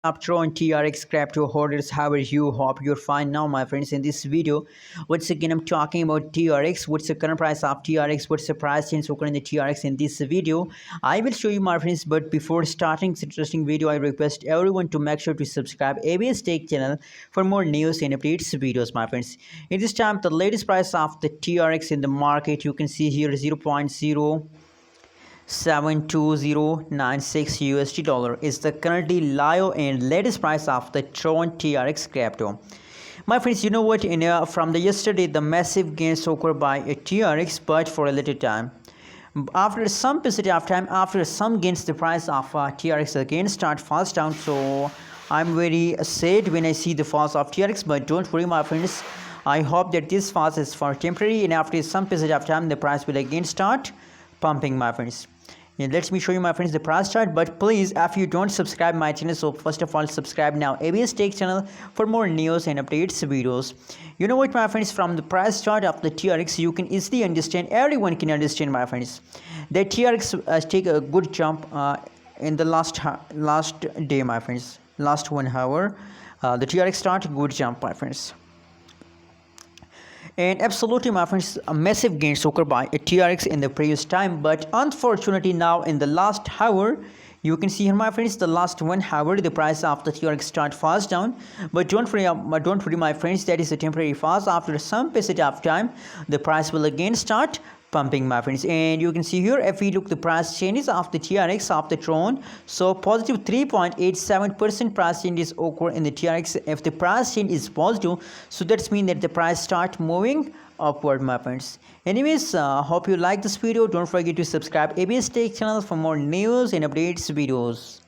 Up Tron TRX crypto holders, how are you? Hope you're fine now, my friends. In this video, once again, I'm talking about TRX. What's the current price of TRX? What's the price change occurring in the TRX in this video? I will show you, my friends. But before starting this interesting video, I request everyone to make sure to subscribe ABS Tech channel for more news and updates videos, my friends. In this time, the latest price of the TRX in the market, you can see here 0.0 72096 USD dollar is the currently live and latest price of the Tron TRX crypto. My friends, you know what? From the yesterday, the massive gains occurred by a TRX, but for a little time. After some period of time, after some gains, the price of TRX again start fast down. So I'm very sad when I see the falls of TRX, but don't worry, my friends. I hope that this fall is for temporary, and after some period of time, the price will again start pumping, my friends. Let me show you, my friends, the price chart. But please, if you don't subscribe my channel, so first of all, subscribe now ABS Tech channel for more news and updates videos. You know what, my friends, from the price chart of the TRX, you can easily understand, everyone can understand, my friends, that TRX take a good jump in the last day, my friends, last 1 hour. The TRX start good jump, my friends. And absolutely, my friends, a massive gains occurred by a TRX in the previous time, but unfortunately now in the last hour, you can see here, my friends, the last 1 hour, the price of the TRX start fast down. But don't worry, my friends, that is a temporary fast. After some period of time, the price will again start pumping, my friends. And you can see here, if we look the price changes of the TRX of the Tron, so positive 3.87% price changes occur in the TRX. If the price change is positive, so that's mean that the price start moving upward, my friends. Anyways, hope you like this video. Don't forget to subscribe ABS Tech channel for more news and updates videos.